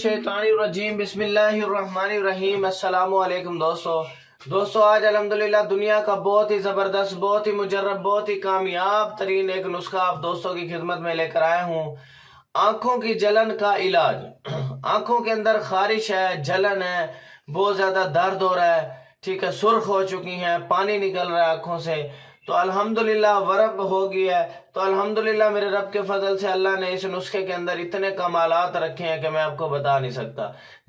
शैतानिर्रजीम बिस्मिल्लाहिर्रहमानिर्रहीम। अस्सलाम वालेकुम दोस्तों आज अल्हम्दुलिल्लाह दुनिया का बहुत ही ज़बरदस्त, बहुत ही मुजर्रब, बहुत ही कामयाब तरीन एक नुस्खा आप दोस्तों की खिदमत में लेकर आया हूँ। आंखों की जलन का इलाज। आंखों के अंदर खारिश है, जलन है, बहुत ज़्यादा दर्द हो रहा है, ठीक है, सुर्ख हो चुकी हैं, पानी निकल रहा है आंखों से, तो अल्हम्दुलिल्लाह वरब हो गया है। तो अल्हम्दुलिल्लाह मेरे रब के फजल से अल्लाह ने इस नुस्खे के अंदर इतने कमालात रखे हैं कि मैं आपको बता नहीं सकता।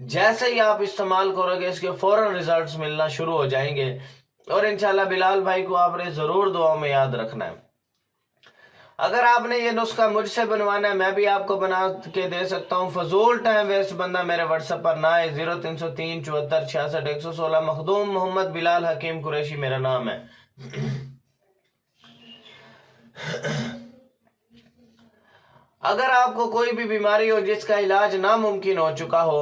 जैसे ही आप इस्तेमाल करोगे इसके फौरन रिजल्ट्स मिलना शुरू हो जाएंगे और इंशाल्लाह बिलाल भाई को आपने ज़रूर दुआओं में याद रखना है। अगर आपने ये नुस्खा मुझसे बनवाना है, मैं भी आपको बना के दे सकता हूँ। फजूल टाइम वेस्ट बंदा मेरे व्हाट्सएप पर ना है। 0303 74 66 116। मखदूम मोहम्मद बिलाल हकीम कुरैशी मेरा नाम है। अगर आपको कोई भी बीमारी हो जिसका इलाज नामुमकिन हो चुका हो,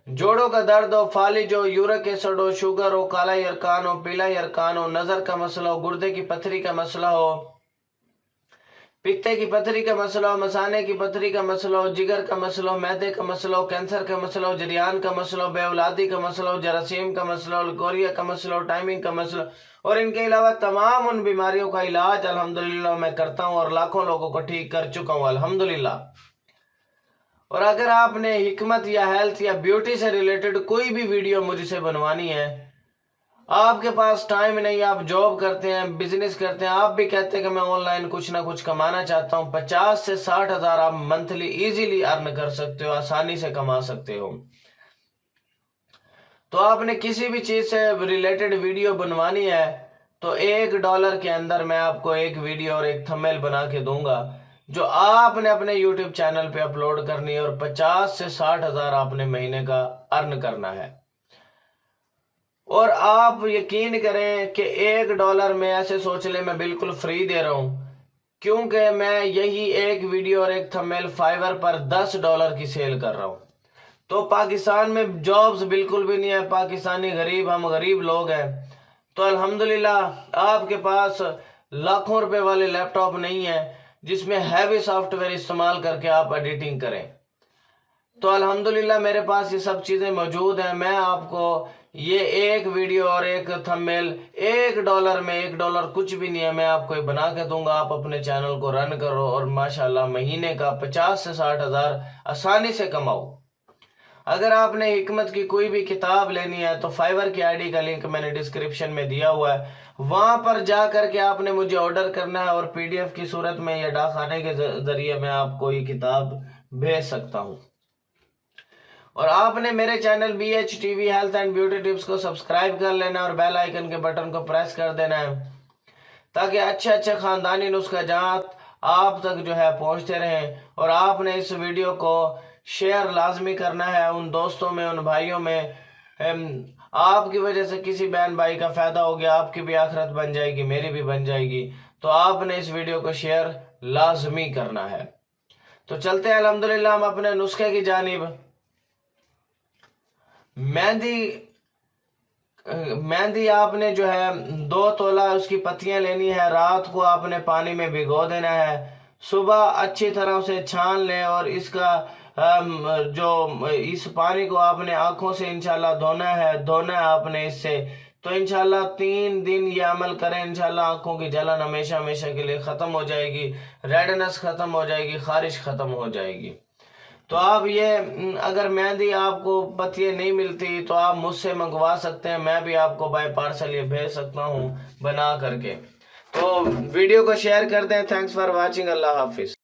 जोड़ों का दर्द हो, फालिज हो, यूरिक एसिड हो, शुगर हो, काला यरकान हो, पीला यरकान हो, नजर का मसला हो, गुर्दे की पथरी का मसला हो, पित्ते की पथरी का मसला हो, मसाने की पथरी का मसला हो, जिगर का मसला हो, मैदे का मसला हो, कैंसर का मसला हो, जरियान का मसला हो, बेऔलादी का मसला हो, जरासीम का मसला हो, लकोरिया का मसला हो, टाइमिंग का मसला हो, और इनके अलावा तमाम उन बीमारियों का इलाज अल्हम्दुलिल्लाह मैं करता हूँ और लाखों लोगों को ठीक कर चुका हूँ अल्हम्दुलिल्लाह। और अगर आपने हिकमत या हेल्थ या ब्यूटी से रिलेटेड कोई भी वीडियो मुझसे बनवानी है, आपके पास टाइम नहीं, आप जॉब करते हैं, बिजनेस करते हैं, आप भी कहते हैं कि मैं ऑनलाइन कुछ ना कुछ कमाना चाहता हूं, 50 से 60 हजार आप मंथली इजीली अर्न कर सकते हो, आसानी से कमा सकते हो। तो आपने किसी भी चीज से रिलेटेड वीडियो बनवानी है तो $1 के अंदर मैं आपको एक वीडियो और एक थंबनेल बना के दूंगा जो आपने अपने YouTube चैनल पे अपलोड करनी है और 50 से 60 हजार आपने महीने का अर्न करना है। और आप यकीन करें कि $1 में ऐसे सोच ले मैं बिल्कुल फ्री दे रहा हूं, क्योंकि मैं यही एक वीडियो और एक थंबनेल फाइवर पर $10 की सेल कर रहा हूं। तो पाकिस्तान में जॉब्स बिल्कुल भी नहीं है, पाकिस्तानी गरीब, हम गरीब लोग हैं। तो अल्हम्दुलिल्लाह आपके पास लाखों रुपए वाले लैपटॉप नहीं है जिसमें हैवी सॉफ्टवेयर इस्तेमाल करके आप एडिटिंग करें। तो अल्हम्दुलिल्लाह मेरे पास ये सब चीजें मौजूद हैं। मैं आपको ये एक वीडियो और एक थंबनेल $1 में, $1 कुछ भी नहीं है, मैं आपको ये बना के दूंगा। आप अपने चैनल को रन करो और माशाल्लाह महीने का 50 से 60 हजार आसानी से कमाओ। अगर आपने हिकमत की कोई भी किताब लेनी है तो फाइवर की आईडी का लिंक मैंने डिस्क्रिप्शन में दिया हुआ है, वहां पर जा करके आपने मुझे ऑर्डर करना है और PDF की सूरत में या डाकखाने के जरिए मैं आपको ये किताब भेज सकता हूँ। और आपने मेरे channel BHTV health and beauty tips को सब्सक्राइब कर लेना और बेल आइकन के बटन को प्रेस कर देना है ताकि अच्छे अच्छे खानदानी नुस्खाजात आप तक जो है पहुंचते रहें। और आपने इस वीडियो को शेयर लाजमी करना है उन दोस्तों में, उन भाइयों में। आपकी वजह से किसी बहन भाई का फायदा हो गया, आपकी भी आखिरत बन जाएगी, मेरी भी बन जाएगी। तो आपने इस वीडियो को शेयर लाजमी करना है। तो चलते हैं अल्हम्दुलिल्लाह हम अपने नुस्खे की जानिब। मेहंदी आपने जो है 2 तोला उसकी पत्तियां लेनी है, रात को आपने पानी में भिगो देना है, सुबह अच्छी तरह से छान लें और इसका जो इस पानी को आपने आंखों से इंशाल्लाह धोना है आपने इससे। तो इंशाल्लाह 3 दिन ये अमल करें, इंशाल्लाह आंखों की जलन हमेशा हमेशा के लिए खत्म हो जाएगी, रेडनेस खत्म हो जाएगी, खारिश खत्म हो जाएगी। तो आप ये अगर मेहंदी आपको पत्तियां नहीं मिलती तो आप मुझसे मंगवा सकते हैं, मैं भी आपको बाय पार्सल ये भेज सकता हूँ बना करके। तो वीडियो को शेयर कर दें। Thanks for watching. Allah Hafiz.